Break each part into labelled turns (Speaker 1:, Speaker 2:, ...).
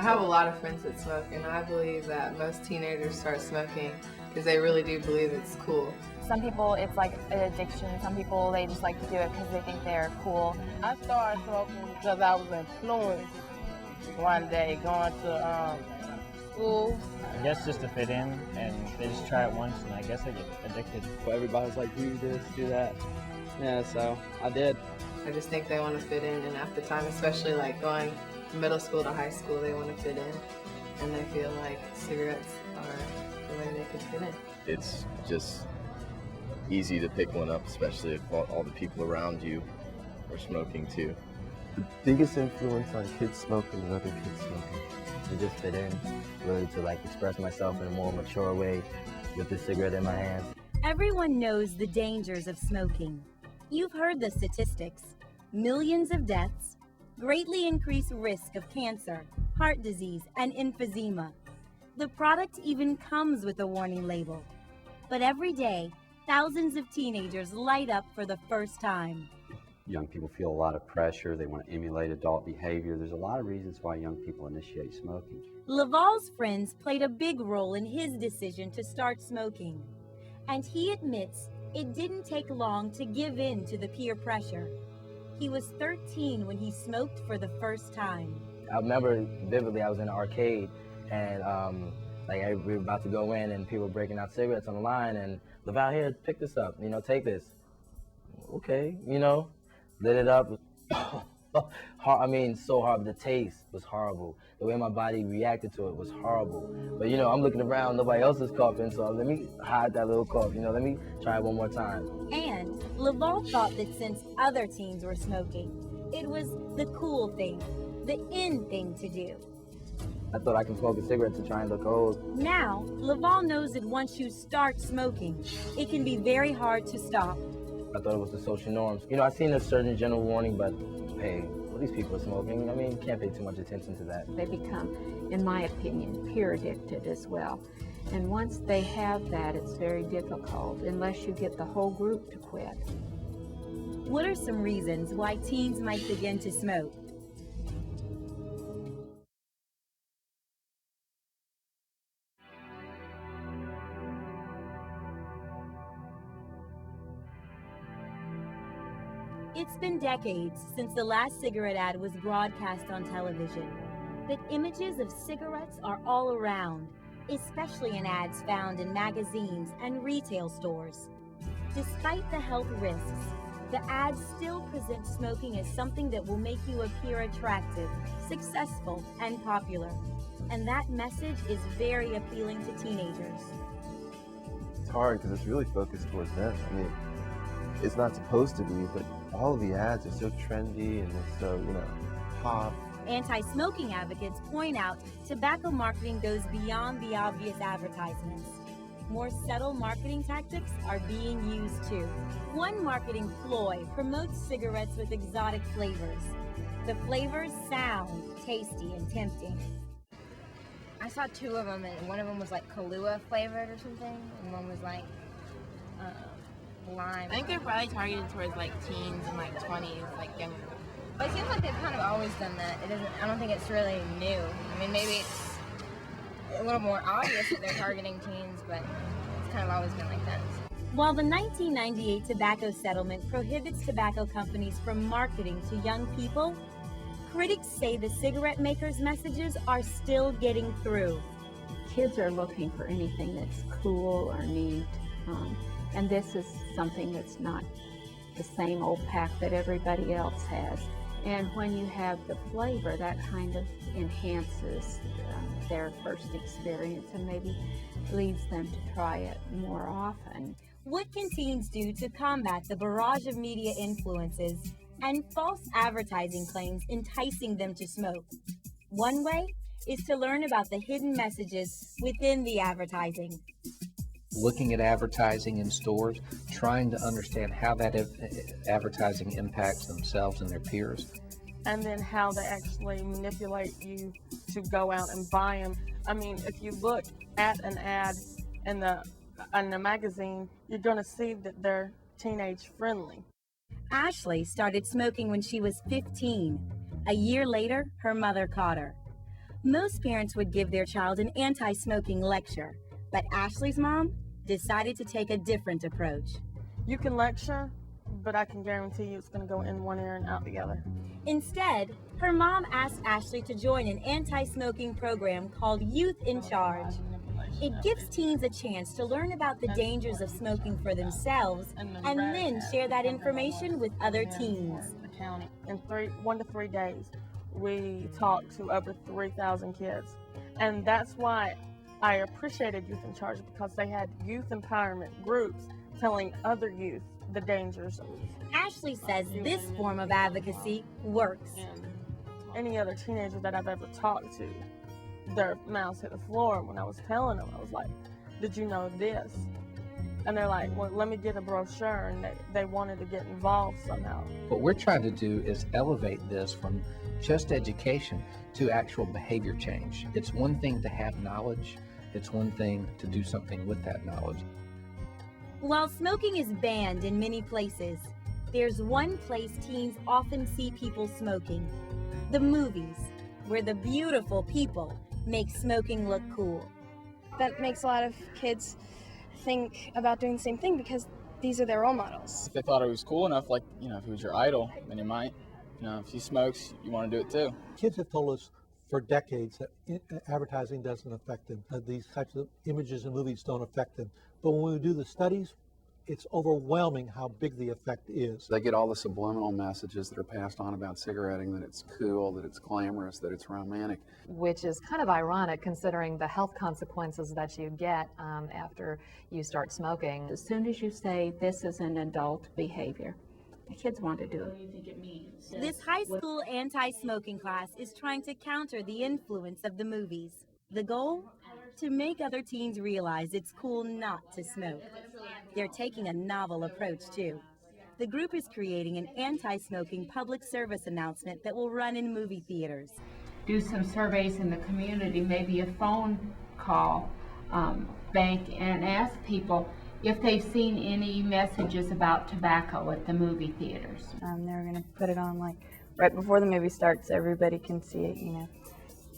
Speaker 1: have a lot of friends that smoke, and I believe that most teenagers start smoking because they really do believe it's cool.
Speaker 2: Some people, it's like an addiction. Some people, they just like to do it because they think they're cool.
Speaker 3: I started smoking because I was influenced one day going to school.
Speaker 4: I guess just to fit in, and they just try it once, and I guess they get addicted.
Speaker 5: Everybody's like, do this, do that. Yeah, so I did.
Speaker 1: I just think they want to fit in, and at the time, especially like going from middle school to high school, they want to fit in, and they feel like cigarettes are the way they could fit in.
Speaker 6: It's just easy to pick one up, especially if all the people around you are smoking too.
Speaker 7: The biggest influence on kids smoking and other kids smoking.
Speaker 8: To just fit in, really to like express myself in a more mature way with the cigarette in my hand.
Speaker 9: Everyone knows the dangers of smoking. You've heard the statistics. Millions of deaths, greatly increased risk of cancer, heart disease, and emphysema. The product even comes with a warning label. But every day, thousands of teenagers light up for the first time.
Speaker 10: Young people feel a lot of pressure. They want to emulate adult behavior. There's a lot of reasons why young people initiate smoking.
Speaker 9: Laval's friends played a big role in his decision to start smoking. And he admits it didn't take long to give in to the peer pressure. He was 13 when he smoked for the first time.
Speaker 8: I remember vividly, I was in an arcade and we were about to go in and people were breaking out cigarettes on the line, and Laval, here, pick this up, take this. Okay, lit it up. So hard. The taste was horrible. The way my body reacted to it was horrible. But I'm looking around, nobody else is coughing, so let me hide that little cough. Let me try it one more time.
Speaker 9: And Laval thought that since other teens were smoking, it was the cool thing, the in thing to do.
Speaker 8: I thought I can smoke a cigarette to try and look old.
Speaker 9: Now, Laval knows that once you start smoking, it can be very hard to stop.
Speaker 8: I thought it was the social norms. I seen a Surgeon General warning, but hey, well, these people are smoking. Can't pay too much attention to that.
Speaker 11: They become, in my opinion, peer addicted as well. And once they have that, it's very difficult unless you get the whole group to quit.
Speaker 9: What are some reasons why teens might begin to smoke? It's been decades since the last cigarette ad was broadcast on television, but images of cigarettes are all around, especially in ads found in magazines and retail stores. Despite the health risks, the ads still present smoking as something that will make you appear attractive, successful, and popular. And that message is very appealing to teenagers.
Speaker 7: It's hard because it's really focused towards them. It's not supposed to be, but all of the ads are so trendy and they're so, pop.
Speaker 9: Anti-smoking advocates point out tobacco marketing goes beyond the obvious advertisements. More subtle marketing tactics are being used too. One marketing ploy promotes cigarettes with exotic flavors. The flavors sound tasty and tempting.
Speaker 2: I saw two of them, and one of them was like Kahlua flavored or something, and one was like lime.
Speaker 3: I think they're probably targeted towards like teens and like 20s, like younger.
Speaker 2: But it seems like they've kind of always done that. I don't think it's really new. Maybe it's a little more obvious that they're targeting teens, but it's kind of always been like that.
Speaker 9: While the 1998 tobacco settlement prohibits tobacco companies from marketing to young people, critics say the cigarette makers' messages are still getting through.
Speaker 11: Kids are looking for anything that's cool or neat, and this is something that's not the same old pack that everybody else has. And when you have the flavor, that kind of enhances their first experience and maybe leads them to try it more often.
Speaker 9: What can teens do to combat the barrage of media influences and false advertising claims enticing them to smoke? One way is to learn about the hidden messages within the advertising.
Speaker 12: Looking at advertising in stores, trying to understand how that advertising impacts themselves and their peers.
Speaker 3: And then how they actually manipulate you to go out and buy them. If you look at an ad in the magazine, you're going to see that they're teenage friendly.
Speaker 9: Ashley started smoking when she was 15. A year later, her mother caught her. Most parents would give their child an anti-smoking lecture, but Ashley's mom decided to take a different approach.
Speaker 3: You can lecture, but I can guarantee you it's going to go in one ear and out the other.
Speaker 9: Instead, her mom asked Ashley to join an anti-smoking program called Youth in Charge. It gives teens a chance to learn about the dangers of smoking for themselves and then share that information with other teens.
Speaker 3: In 1 to 3 days, we talked to over 3,000 kids. And that's why I appreciated Youth in Charge, because they had youth empowerment groups telling other youth the dangers.
Speaker 9: Ashley says this form of advocacy works.
Speaker 3: Any other teenager that I've ever talked to, their mouths hit the floor when I was telling them. I was like, did you know this? And they're like, well, let me get a brochure, and they wanted to get involved somehow.
Speaker 12: What we're trying to do is elevate this from just education to actual behavior change. It's one thing to have knowledge, it's one thing to do something with that knowledge.
Speaker 9: While smoking is banned in many places, there's one place teens often see people smoking: the movies, where the beautiful people make smoking look cool.
Speaker 13: That makes a lot of kids think about doing the same thing because these are their role models.
Speaker 14: If they thought it was cool enough, like, if he was your idol, then you might. If he smokes, you want to do it too.
Speaker 15: Kids have told us for decades that advertising doesn't affect them. These types of images and movies don't affect them. But when we do the studies, it's overwhelming how big the effect is.
Speaker 10: They get all the subliminal messages that are passed on about cigaretting, that it's cool, that it's glamorous, that it's romantic.
Speaker 16: Which is kind of ironic considering the health consequences that you get after you start smoking.
Speaker 11: As soon as you say this is an adult behavior, the kids want to do it. What do you think it means?
Speaker 9: This high school anti-smoking class is trying to counter the influence of the movies. The goal? To make other teens realize it's cool not to smoke. They're taking a novel approach too. The group is creating an anti-smoking public service announcement that will run in movie theaters.
Speaker 17: Do some surveys in the community, maybe a phone call bank, and ask people if they've seen any messages about tobacco at the movie theaters.
Speaker 18: They're going to put it on like right before the movie starts, everybody can see it,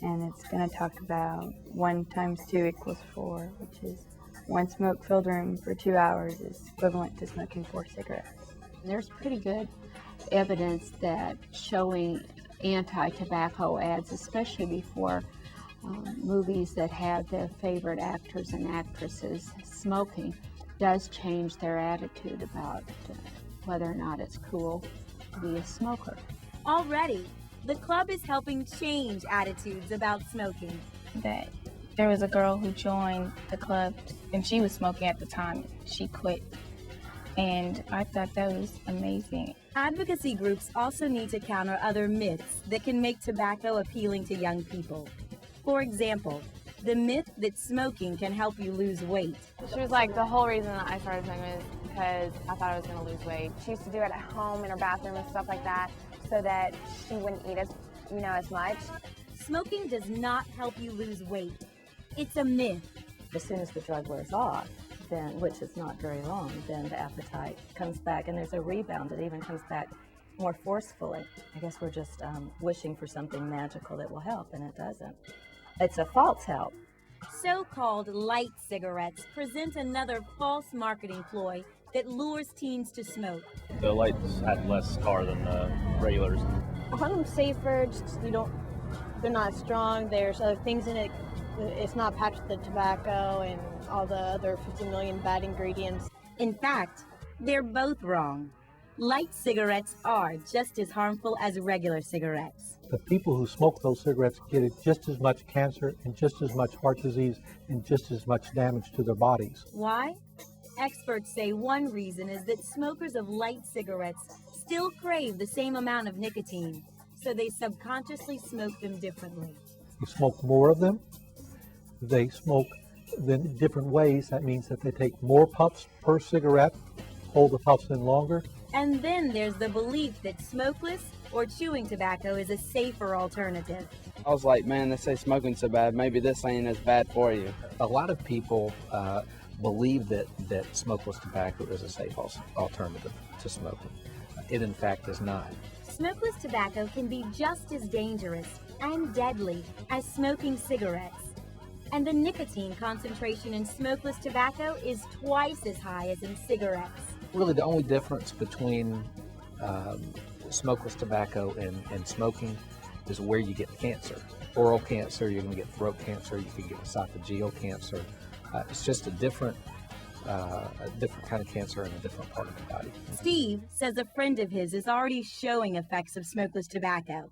Speaker 18: and it's going to talk about 1 × 2 = 4, which is 1 smoke-filled room for 2 hours is equivalent to smoking 4 cigarettes.
Speaker 11: There's pretty good evidence that showing anti-tobacco ads, especially before movies that have their favorite actors and actresses smoking, does change their attitude about whether or not it's cool to be a smoker.
Speaker 9: Already, the club is helping change attitudes about smoking.
Speaker 13: That there was a girl who joined the club and she was smoking at the time. She quit. And I thought that was amazing.
Speaker 9: Advocacy groups also need to counter other myths that can make tobacco appealing to young people. For example, the myth that smoking can help you lose weight.
Speaker 19: She was like, the whole reason that I started smoking is because I thought I was going to lose weight. She used to do it at home in her bathroom and stuff like that so that she wouldn't eat as much.
Speaker 9: Smoking does not help you lose weight. It's a myth.
Speaker 20: As soon as the drug wears off, then, which is not very long, then the appetite comes back, and there's a rebound that even comes back more forcefully. I guess we're just wishing for something magical that will help, and it doesn't. It's a false help.
Speaker 9: So-called light cigarettes present another false marketing ploy that lures teens to smoke.
Speaker 21: The lights had less tar than the regulars.
Speaker 22: I find them safer, just they're not strong, there's other things in it. It's not packed with the tobacco and all the other 50 million bad ingredients.
Speaker 9: In fact, they're both wrong. Light cigarettes are just as harmful as regular cigarettes.
Speaker 15: The people who smoke those cigarettes get just as much cancer and just as much heart disease and just as much damage to their bodies.
Speaker 9: Why? Experts say one reason is that smokers of light cigarettes still crave the same amount of nicotine, so they subconsciously smoke them differently.
Speaker 15: You smoke more of them, they smoke them in different ways. That means that they take more puffs per cigarette, hold the puffs in longer.
Speaker 9: And then there's the belief that smokeless or chewing tobacco is a safer alternative.
Speaker 5: I was like, man, they say smoking's so bad, maybe this ain't as bad for you.
Speaker 12: A lot of people believe that smokeless tobacco is a safe alternative to smoking. It in fact is not.
Speaker 9: Smokeless tobacco can be just as dangerous and deadly as smoking cigarettes. And the nicotine concentration in smokeless tobacco is twice as high as in cigarettes.
Speaker 12: Really, the only difference between smokeless tobacco and smoking is where you get cancer. Oral cancer, you're going to get throat cancer, you can get esophageal cancer. It's just a different kind of cancer in a different part of the body.
Speaker 9: Steve says a friend of his is already showing effects of smokeless tobacco,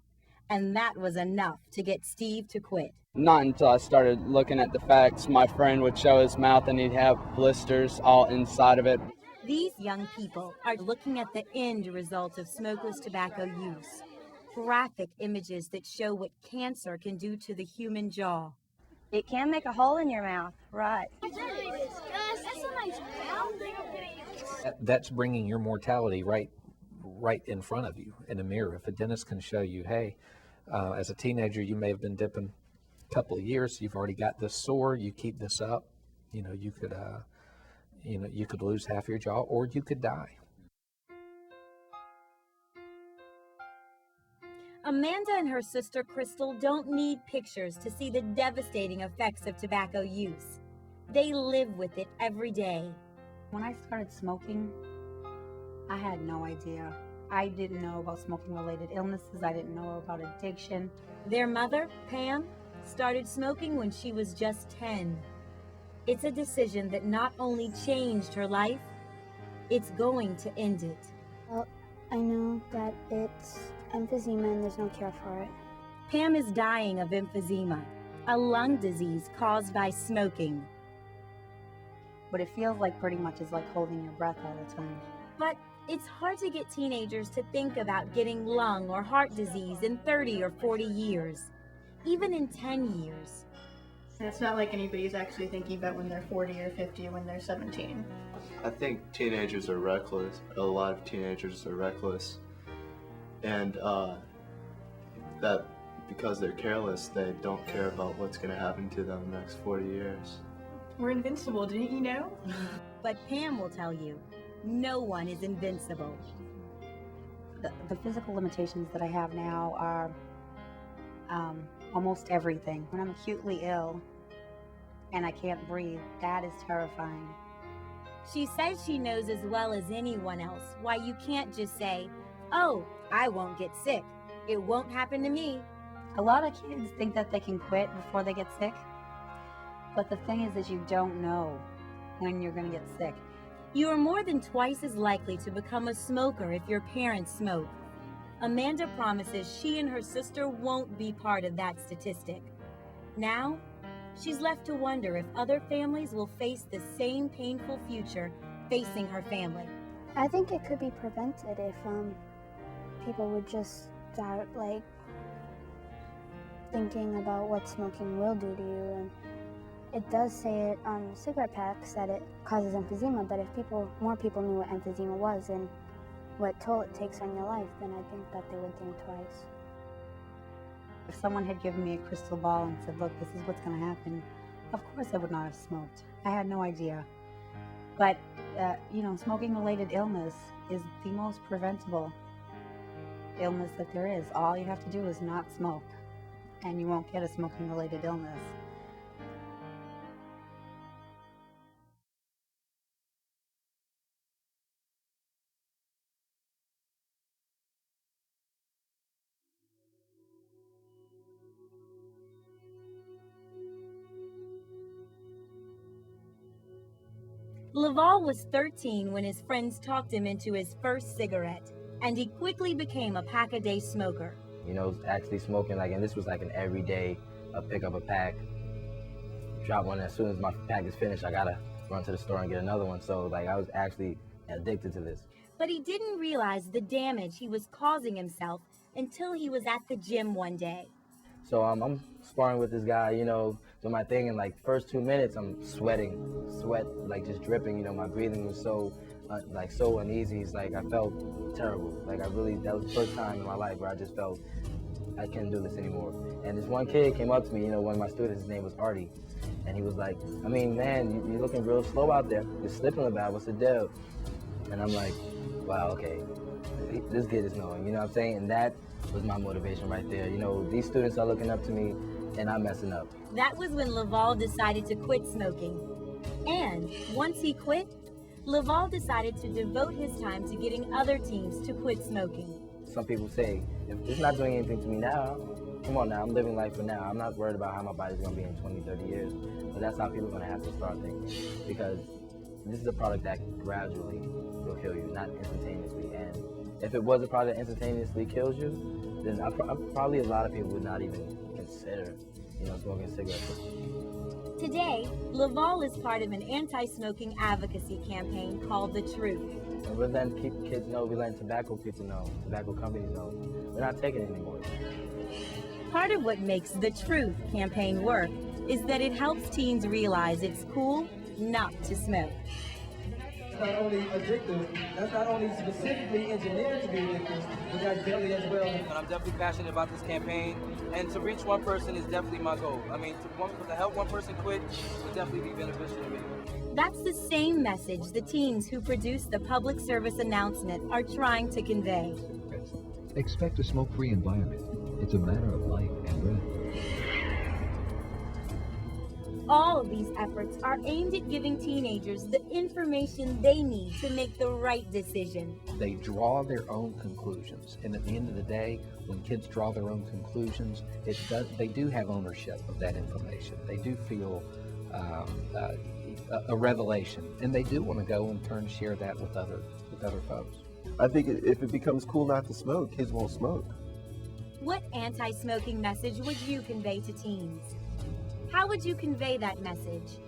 Speaker 9: and that was enough to get Steve to quit.
Speaker 5: Not until I started looking at the facts. My friend would show his mouth and he'd have blisters all inside of it.
Speaker 9: These young people are looking at the end result of smokeless tobacco use. Graphic images that show what cancer can do to the human jaw.
Speaker 2: It can make a hole in your mouth, right?
Speaker 12: That's bringing your mortality right in front of you in a mirror. If a dentist can show you, hey, as a teenager, you may have been dipping a couple of years, you've already got this sore, you keep this up, you could lose half your jaw or you could die.
Speaker 9: Amanda and her sister Crystal don't need pictures to see the devastating effects of tobacco use. They live with it every day.
Speaker 1: When I started smoking, I had no idea. I didn't know about smoking-related illnesses. I didn't know about addiction.
Speaker 9: Their mother, Pam, started smoking when she was just 10. It's a decision that not only changed her life, it's going to end it.
Speaker 4: Well, I know that it's emphysema and there's no cure for it.
Speaker 9: Pam is dying of emphysema, a lung disease caused by smoking.
Speaker 1: But it feels like pretty much is like holding your breath all the time.
Speaker 9: But it's hard to get teenagers to think about getting lung or heart disease in 30 or 40 years, even in 10 years.
Speaker 23: And it's not like anybody's actually thinking about when they're 40 or 50 or when they're 17.
Speaker 6: I think teenagers are reckless. A lot of teenagers are reckless. And that because they're careless, they don't care about what's going to happen to them in the next 40 years.
Speaker 23: We're invincible, didn't you know?
Speaker 9: But Pam will tell you, no one is invincible.
Speaker 1: The physical limitations that I have now are almost everything. When I'm acutely ill and I can't breathe, that is terrifying.
Speaker 9: She says she knows as well as anyone else why you can't just say, oh, I won't get sick. It won't happen to me.
Speaker 1: A lot of kids think that they can quit before they get sick. But the thing is you don't know when you're going to get sick.
Speaker 9: You are more than twice as likely to become a smoker if your parents smoke. Amanda promises she and her sister won't be part of that statistic. Now, she's left to wonder if other families will face the same painful future facing her family.
Speaker 4: I think it could be prevented if people would just start thinking about what smoking will do to you. And it does say it on cigarette packs that it causes emphysema, but if more people knew what emphysema was and what toll it takes on your life, then I think that they would think twice.
Speaker 1: If someone had given me a crystal ball and said, look, this is what's going to happen, of course I would not have smoked. I had no idea. But, smoking-related illness is the most preventable illness that there is. All you have to do is not smoke, and you won't get a smoking-related illness.
Speaker 9: Laval was 13 when his friends talked him into his first cigarette, and he quickly became a pack-a-day smoker.
Speaker 8: Actually smoking, and this was an everyday, pick up a pack, drop one. As soon as my pack is finished, I gotta run to the store and get another one. So, I was actually addicted to this.
Speaker 9: But he didn't realize the damage he was causing himself until he was at the gym one day.
Speaker 8: So I'm sparring with this guy, doing my thing, and first 2 minutes I'm sweat just dripping. My breathing was so so uneasy. It's I felt terrible. That was the first time in my life where I just felt I couldn't do this anymore. And this one kid came up to me, one of my students, his name was Artie, and he was like, man, you're looking real slow out there. You're slipping a bit. What's the deal? And I'm like, wow, okay. this kid is knowing, you know what I'm saying? And that was my motivation right there. You know, these students are looking up to me, and I'm messing up.
Speaker 9: That was when Laval decided to quit smoking. And once he quit, Laval decided to devote his time to getting other teens to quit smoking.
Speaker 8: Some people say, if it's not doing anything to me now, come on now, I'm living life for now. I'm not worried about how my body's gonna be in 20, 30 years. But that's how people are gonna have to start thinking. Because this is a product that gradually will kill you, not instantaneously. And if it was a product that instantaneously kills you, then probably a lot of people would not even consider, smoking cigarettes.
Speaker 9: Today, Laval is part of an anti-smoking advocacy campaign called The Truth.
Speaker 8: And we're letting kids know, we're letting tobacco people know, tobacco companies know, we're not taking it anymore.
Speaker 9: Part of what makes The Truth campaign work is that it helps teens realize it's cool not to smoke.
Speaker 3: It's not only addictive, that's not only specifically engineered to be addictive, but that's deadly as well.
Speaker 7: And I'm definitely passionate about this campaign, and to reach one person is definitely my goal. I mean, to help one person quit would definitely be beneficial to me.
Speaker 9: That's the same message the teens who produced the public service announcement are trying to convey.
Speaker 14: Expect a smoke-free environment. It's a matter of life and breath.
Speaker 9: All of these efforts are aimed at giving teenagers the information they need to make the right decision.
Speaker 12: They draw their own conclusions, and at the end of the day, when kids draw their own conclusions, they do have ownership of that information. They do feel a revelation, and they do want to go and turn and share that with other folks.
Speaker 24: I think if it becomes cool not to smoke, kids won't smoke.
Speaker 9: What anti-smoking message would you convey to teens? How would you convey that message?